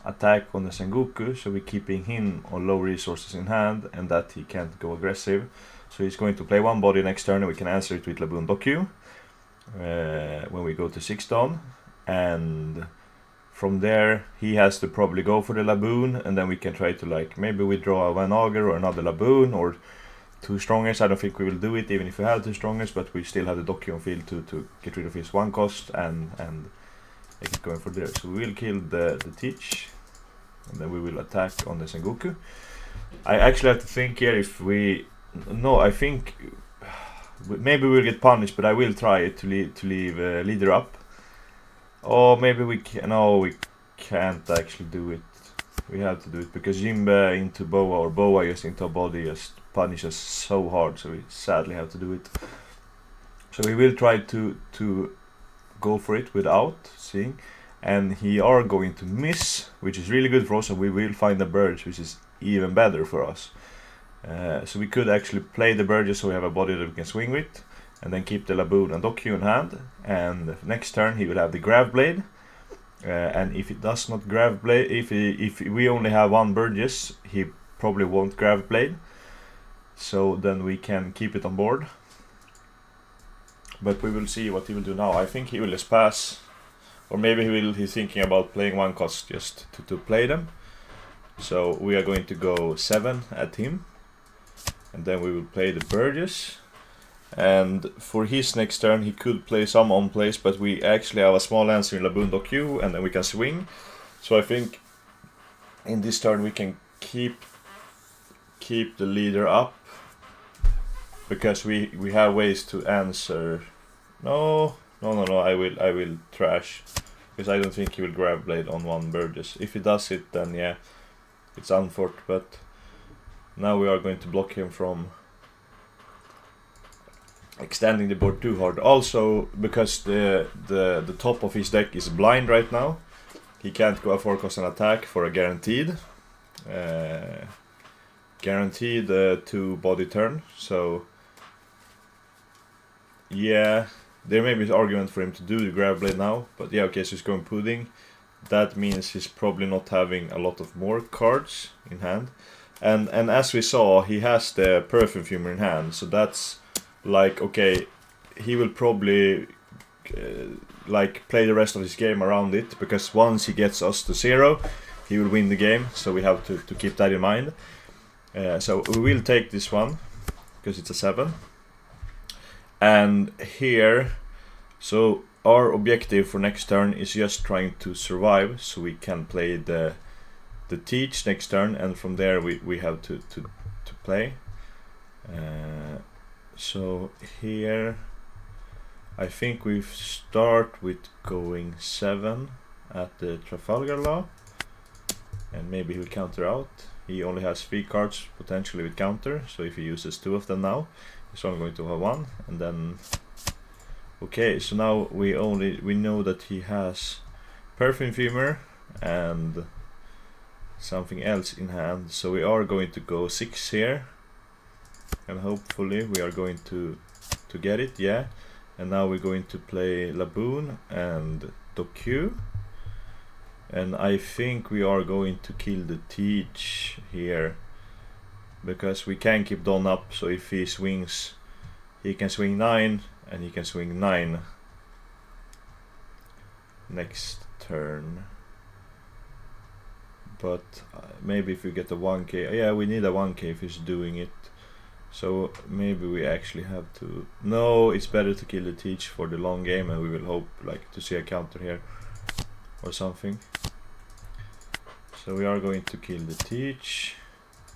attack on the Sengoku, so we're keeping him on low resources in hand and that he can't go aggressive. So he's going to play 1 body next turn, and we can answer it with Laboon Dokyu when we go to 6 down, and from there he has to probably go for the Laboon, and then we can try to like maybe withdraw a Van Auger or another Laboon or 2 Strongers. I don't think we will do it even if we have 2 Strongers, but we still have the Dokyu on field to get rid of his 1 cost and make it going for there. So we will kill the Teach, and then we will attack on the Sengoku. I actually have to think here if we... No, I think maybe we'll get punished, but I will try it to leave leader up. Or maybe we can... No, we can't actually do it. We have to do it because Jimbe into Boa or Boa just into a body just punishes so hard, so we sadly have to do it. So we will try to go for it without seeing, and he are going to miss, which is really good for us, and we will find the birds, which is even better for us. So we could actually play the birds so we have a body that we can swing with, and then keep the Laboon and Dokyu in hand, and next turn he will have the Grav Blade. And if it does not Grav Blade, if we only have 1 Burgess, he probably won't Grav Blade. So then we can keep it on board. But we will see what he will do now. I think he will just pass, or maybe he's thinking about playing 1 cost just to play them. So we are going to go 7 at him, and then we will play the Burgess. And for his next turn he could play some on plays, but we actually have a small answer in Laboon Dokyu, and then we can swing. So I think in this turn we can keep the leader up, because we have ways to answer. No, I will trash, because I don't think he will Grav Blade on 1 Burgess. If he does it, then yeah, it's unfortunate, but now we are going to block him from extending the board too hard. Also, because the top of his deck is blind right now, he can't go a 4 cost and attack for a guaranteed 2 body turn. So yeah, there may be an argument for him to do the Grav Blade now, but yeah, okay, so he's going Pudding. That means he's probably not having a lot of more cards in hand, and as we saw, he has the Perfume Fumer in hand, so that's like, okay, he will probably like play the rest of his game around it, because once he gets us to 0, he will win the game, so we have to keep that in mind. So we will take this one, because it's a 7. And here, so our objective for next turn is just trying to survive, so we can play the Teach next turn, and from there we have to play. So here I think we start with going 7 at the Trafalgar Law, and maybe he'll counter out. He only has 3 cards potentially with counter, so if he uses 2 of them now, he's only going to have 1, and then okay, so now we know that he has Perfume Fumer and something else in hand, so we are going to go 6 here, and hopefully we are going to get it, yeah. And now we're going to play Laboon and Dokyu, and I think we are going to kill the Teach here, because we can keep Don up, so if he swings, he can swing 9, and he can swing 9 next turn. but maybe if we get a 1k, yeah, we need a 1k if he's doing it. So maybe we actually have to, no, it's better to kill the teach for the long game, and we will hope like to see a counter here or something. So we are going to kill the teach,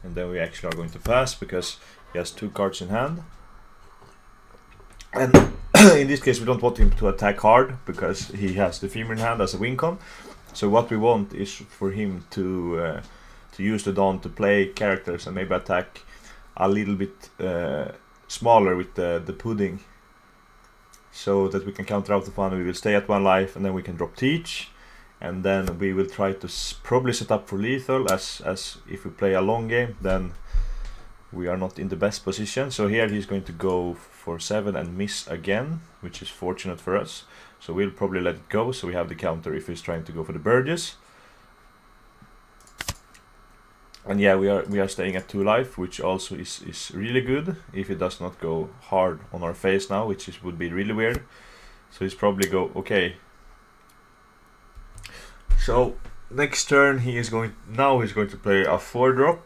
and then we actually are going to pass because he has 2 cards in hand. And in this case we don't want him to attack hard because he has the femur in hand as a win con. So what we want is for him to use the Dawn to play characters and maybe attack a little bit smaller with the pudding, so that we can counter out the fun. We will stay at 1 life, and then we can drop teach, and then we will try to probably set up for lethal, as if we play a long game then we are not in the best position. So here he's going to go for 7 and miss again, which is fortunate for us. So we'll probably let it go, so we have the counter if he's trying to go for the Burgess. And yeah, we are staying at 2 life, which also is really good if it does not go hard on our face now, which would be really weird. So he's probably go, okay. So next turn he's going to play a 4-drop.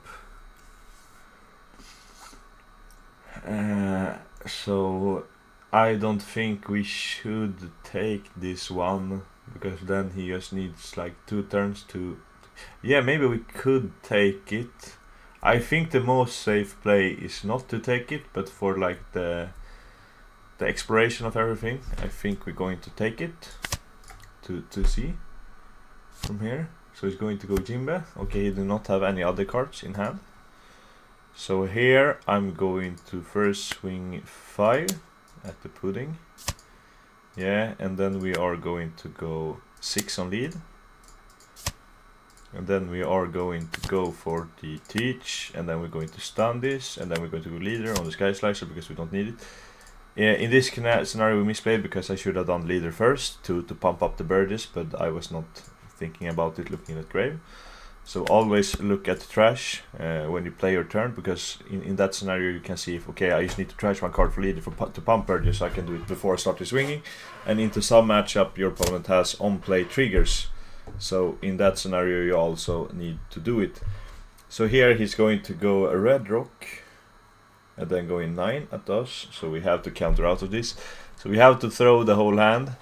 So I don't think we should take this one, because then he just needs like 2 turns to... Yeah, maybe we could take it. I think the most safe play is not to take it, but for like the exploration of everything, I think we're going to take it to see from here. So he's going to go Jimbe. Okay, he do not have any other cards in hand. So here I'm going to first swing 5 at the pudding. Yeah, and then we are going to go 6 on lead. And then we are going to go for the teach, and then we're going to stun this, and then we're going to go leader on the Sky Slicer because we don't need it. Yeah, in this scenario we misplayed because I should have done leader first to pump up the Burgess, but I was not thinking about it looking at grave. So always look at the trash when you play your turn, because in that scenario you can see if, okay, I just need to trash 1 card for leader to pump Burgess, so I can do it before I start the swinging. And into some matchup your opponent has on-play triggers. So in that scenario you also need to do it. So here he's going to go a red rock and then go in 9 at us, so we have to counter out of this. So we have to throw the whole hand,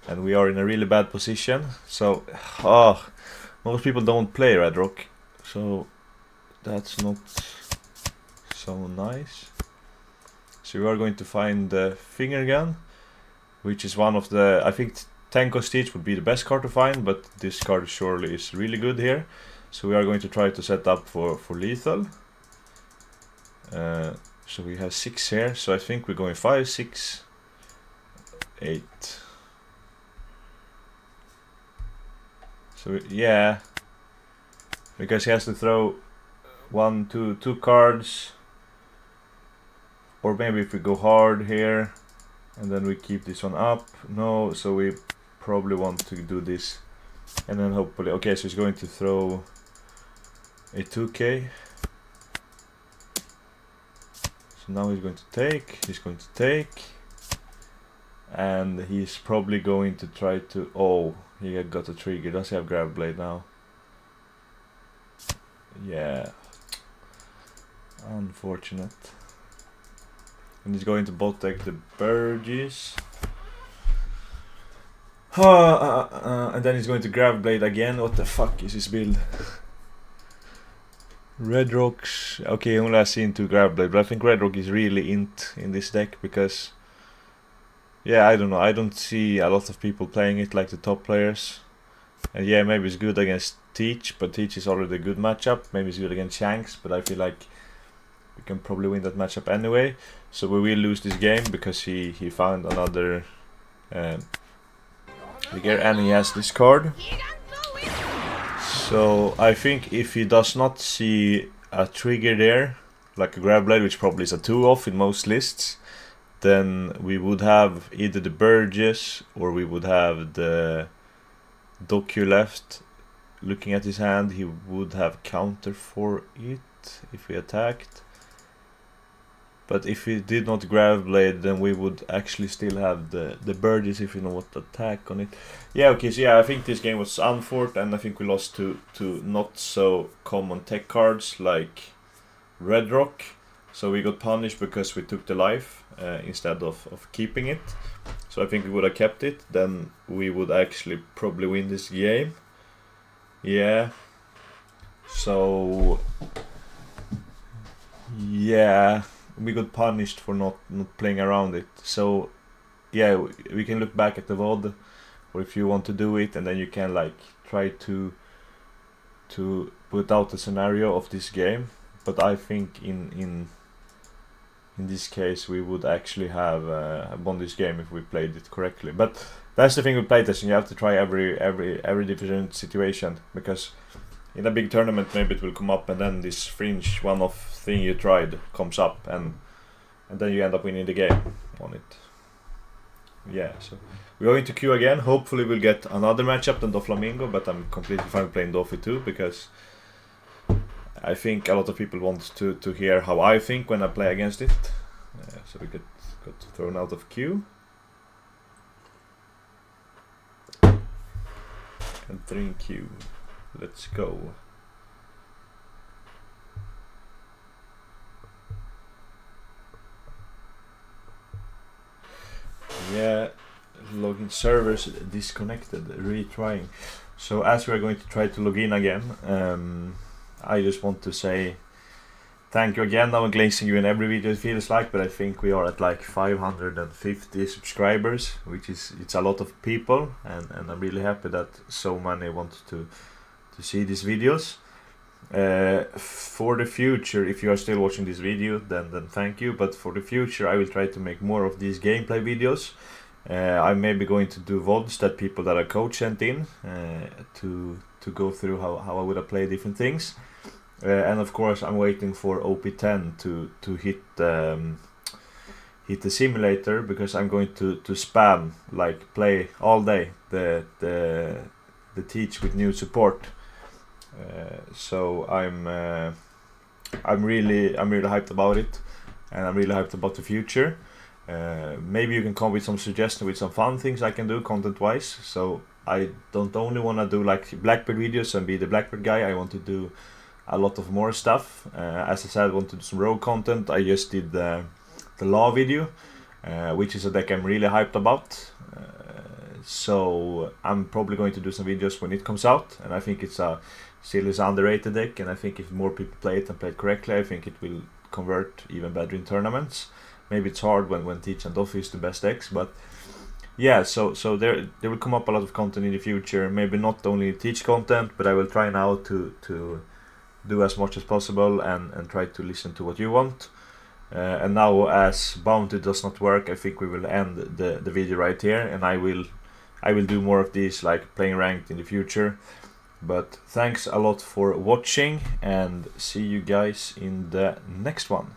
and we are in a really bad position. So most people don't play red rock, so that's not so nice. So we are going to find the finger gun, which is one of the, I think Tenko Stitch would be the best card to find, but this card surely is really good here. So we are going to try to set up for lethal. So we have 6 here, so I think we're going 5, 6, 8. So yeah, because he has to throw 2 cards, or maybe if we go hard here and then we keep this one up. No, so we probably want to do this, and then hopefully, okay, so he's going to throw a 2k. So now he's going to take, and he's probably going to try to, oh, he got a trigger. Does he have grab blade now? Yeah, unfortunate. And he's going to bot deck the Burgess. And then he's going to grab blade again. What the fuck is his build? Red rocks. Okay, only I've seen 2 grab blade, but I think red rock is really int in this deck because, yeah, I don't know, I don't see a lot of people playing it like the top players. And yeah, maybe it's good against Teach, but Teach is already a good matchup. Maybe it's good against Shanks, but I feel like we can probably win that matchup anyway. So we will lose this game because he found another figure, and he has this card. So I think if he does not see a trigger there, like a grab blade, which probably is a 2-off in most lists, then we would have either the Burgess or we would have the Doku left. Looking at his hand, he would have counter for it if we attacked. But if we did not grab blade, then we would actually still have the birdies, if you know what, attack on it. Yeah, okay, so yeah, I think this game was unfort, and I think we lost to not so common tech cards like Red Rock. So we got punished because we took the life instead of keeping it. So I think we would have kept it, then we would actually probably win this game. Yeah. So yeah, we got punished for not playing around it. So yeah, we can look back at the VOD, or if you want to do it, and then you can like try to put out the scenario of this game. But I think in this case we would actually have won this game if we played it correctly. But that's the thing with playtesting, you have to try every different situation, because in a big tournament maybe it will come up, and then this fringe one-off thing you tried comes up, and then you end up winning the game on it. Yeah, so we're going to queue again. Hopefully we'll get another matchup than Doflamingo, but I'm completely fine playing Dofi too, because I think a lot of people want to hear how I think when I play against it. So we got thrown out of queue. Entering queue. Let's go. Yeah, login servers disconnected, retrying. So as we're going to try to log in again, I just want to say thank you again. I'm glazing you in every video, it feels like, but I think we are at like 550 subscribers, which is, it's a lot of people, and I'm really happy that so many want to see these videos. For the future, if you are still watching this video, then thank you, but for the future I will try to make more of these gameplay videos. I'm maybe going to do VODs that people that are coach sent in to go through how I would have played different things. And of course I'm waiting for OP10 to hit the simulator, because I'm going to spam, like play all day the teach with new support. So I'm really hyped about it, and I'm really hyped about the future. Maybe you can come with some suggestions with some fun things I can do content wise. So I don't only want to do like Blackbeard videos and be the Blackbeard guy, I want to do a lot of more stuff. As I said, I want to do some rogue content. I just did the law video, which is a deck I'm really hyped about. So I'm probably going to do some videos when it comes out, and I think it's a still is underrated deck, and I think if more people play it and play it correctly, I think it will convert even better in tournaments. Maybe it's hard when Teach and Dofi is the best decks, but yeah, so there will come up a lot of content in the future. Maybe not only Teach content, but I will try now to do as much as possible and try to listen to what you want. And now, as Bounty does not work, I think we will end the video right here, and I will do more of these, like playing ranked in the future. But thanks a lot for watching, and see you guys in the next one.